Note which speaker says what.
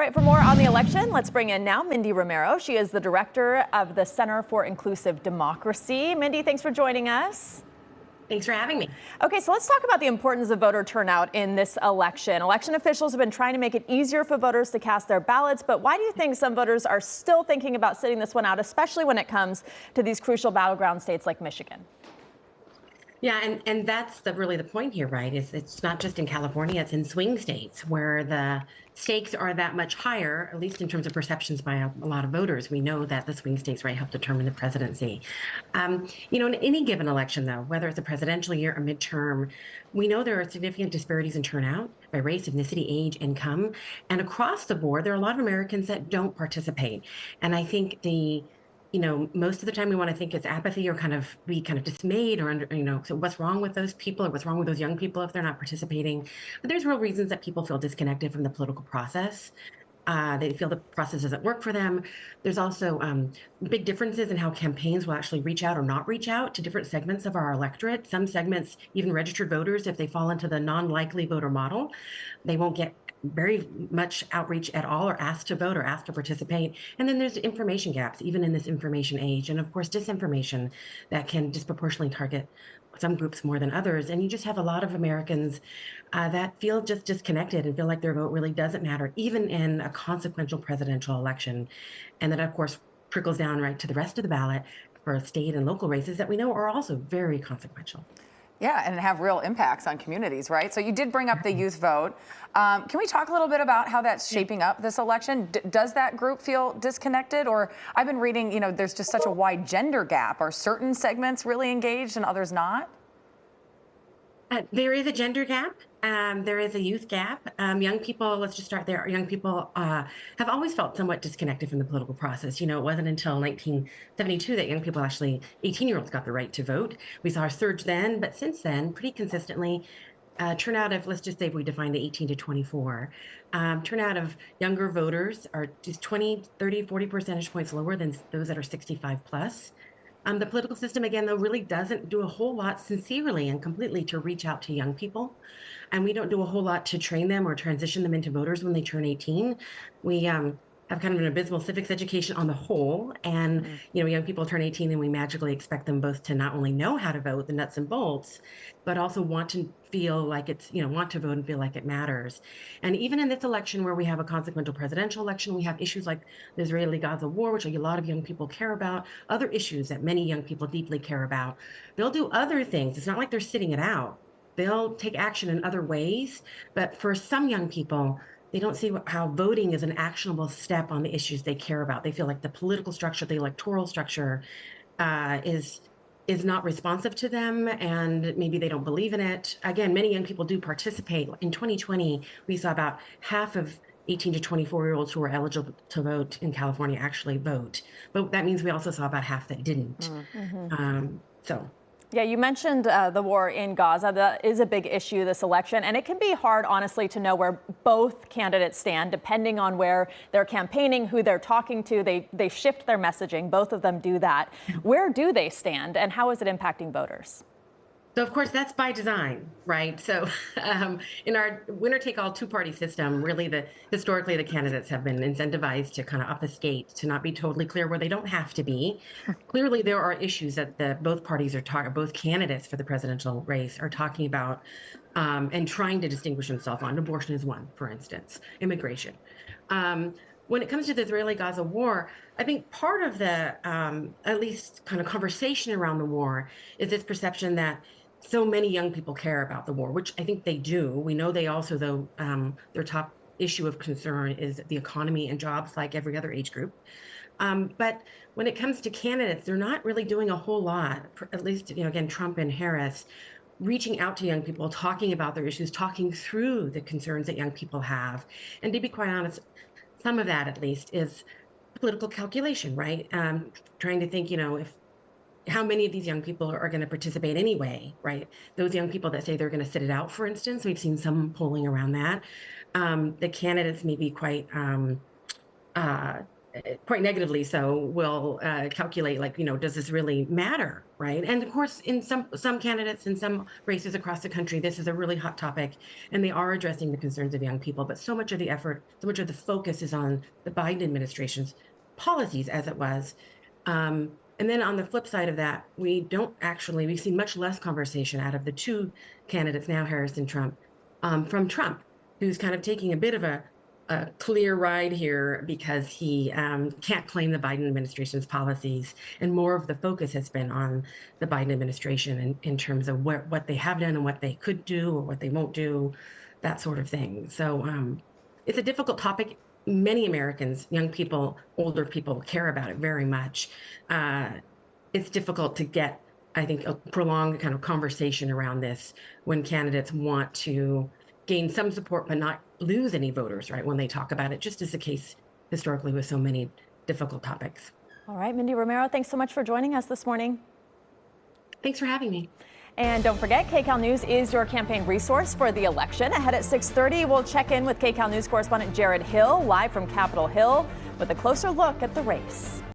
Speaker 1: right, for more on the election, let's bring in now Mindy Romero. She is the director of the Center for Inclusive Democracy. Mindy, thanks for joining us.
Speaker 2: Thanks for having me.
Speaker 1: Okay, so let's talk about the importance of voter turnout in this election. Election officials have been trying to make it easier for voters to cast their ballots, but why do you think some voters are still thinking about sitting this one out, especially when it comes to these crucial battleground states like Michigan?
Speaker 2: Yeah, and that's really the point here, right? Is it's not just in California, it's in swing states where the stakes are that much higher, at least in terms of perceptions by a lot of voters. We know that the swing states, right, help determine the presidency. In any given election, though, whether it's a presidential year or midterm, we know there are significant disparities in turnout by race, ethnicity, age, income. And across the board, there are a lot of Americans that don't participate. And I think most of the time we want to think it's apathy or be kind of dismayed or so what's wrong with those people or what's wrong with those young people if they're not participating. But there's real reasons that people feel disconnected from the political process. They feel the process doesn't work for them. There's also big differences in how campaigns will actually reach out or not reach out to different segments of our electorate. Some segments, even registered voters, if they fall into the non-likely voter model, they won't get very much outreach at all or asked to vote or asked to participate. And then there's information gaps, even in this information age. And of course, disinformation that can disproportionately target some groups more than others. And you just have a lot of Americans that feel just disconnected and feel like their vote really doesn't matter, even in a consequential presidential election. And that, of course, trickles down right to the rest of the ballot for state and local races that we know are also very consequential.
Speaker 3: Yeah, and have real impacts on communities, right? So you did bring up the youth vote. Can we talk a little bit about how that's shaping up this election? Does that group feel disconnected? Or I've been reading, there's just such a wide gender gap. Are certain segments really engaged and others not?
Speaker 2: There is a gender gap. There is a youth gap. Young people, let's just start there. Young people have always felt somewhat disconnected from the political process. It wasn't until 1972 that young people 18-year-olds got the right to vote. We saw a surge then, but since then, pretty consistently, turnout of, let's just say we define the 18 to 24, turnout of younger voters are just 20, 30, 40 percentage points lower than those that are 65 plus. The political system, again, though, really doesn't do a whole lot sincerely and completely to reach out to young people. And we don't do a whole lot to train them or transition them into voters when they turn 18. We have kind of an abysmal civics education on the whole. And, young people turn 18 and we magically expect them both to not only know how to vote, the nuts and bolts, but also want to feel like want to vote and feel like it matters. And even in this election where we have a consequential presidential election, we have issues like the Israeli-Gaza war, which a lot of young people care about, other issues that many young people deeply care about. They'll do other things. It's not like they're sitting it out. They'll take action in other ways. But for some young people, they don't see how voting is an actionable step on the issues they care about. They feel like the political structure, the electoral structure is not responsive to them, and maybe they don't believe in it. Again, many young people do participate. In 2020, we saw about half of 18 to 24-year-olds who were eligible to vote in California actually vote. But that means we also saw about half that didn't.
Speaker 1: Yeah, you mentioned the war in Gaza. That is a big issue this election, and it can be hard, honestly, to know where both candidates stand, depending on where they're campaigning, who they're talking to. They shift their messaging. Both of them do that. Where do they stand, and how is it impacting voters?
Speaker 2: So, of course, that's by design, right? So in our winner-take-all two-party system, really historically the candidates have been incentivized to kind of obfuscate, to not be totally clear where they don't have to be. Clearly, there are issues that both parties both candidates for the presidential race are talking about and trying to distinguish themselves on. Abortion is one, for instance, immigration. When it comes to the Israeli-Gaza war, I think part of the, at least kind of conversation around the war is this perception that so many young people care about the war, which I think they do. We know they also, though, their top issue of concern is the economy and jobs like every other age group. But when it comes to candidates, they're not really doing a whole lot, at least, again, Trump and Harris, reaching out to young people, talking about their issues, talking through the concerns that young people have. And to be quite honest, some of that, at least, is political calculation, right? Trying to think, how many of these young people are going to participate anyway, right? Those young people that say they're going to sit it out, for instance, we've seen some polling around that. The candidates may be quite quite negatively so, will calculate, like, does this really matter, right? And of course, in some candidates in some races across the country, this is a really hot topic, and they are addressing the concerns of young people. But so much of the effort, so much of the focus is on the Biden administration's policies, as it was. And then on the flip side of that, we see much less conversation out of the two candidates now, Harris and Trump, from Trump, who's kind of taking a bit of a clear ride here because he can't claim the Biden administration's policies, and more of the focus has been on the Biden administration in terms of what they have done and what they could do or what they won't do, that sort of thing. So it's a difficult topic. Many Americans, young people, older people, care about it very much. It's difficult to get, I think, a prolonged kind of conversation around this when candidates want to gain some support but not lose any voters, right, when they talk about it, just as the case historically with so many difficult topics.
Speaker 1: All right, Mindy Romero, thanks so much for joining us this morning.
Speaker 2: Thanks for having me.
Speaker 1: And don't forget, KCAL News is your campaign resource for the election. Ahead at 6:30, we'll check in with KCAL News correspondent Jared Hill, live from Capitol Hill, with a closer look at the race.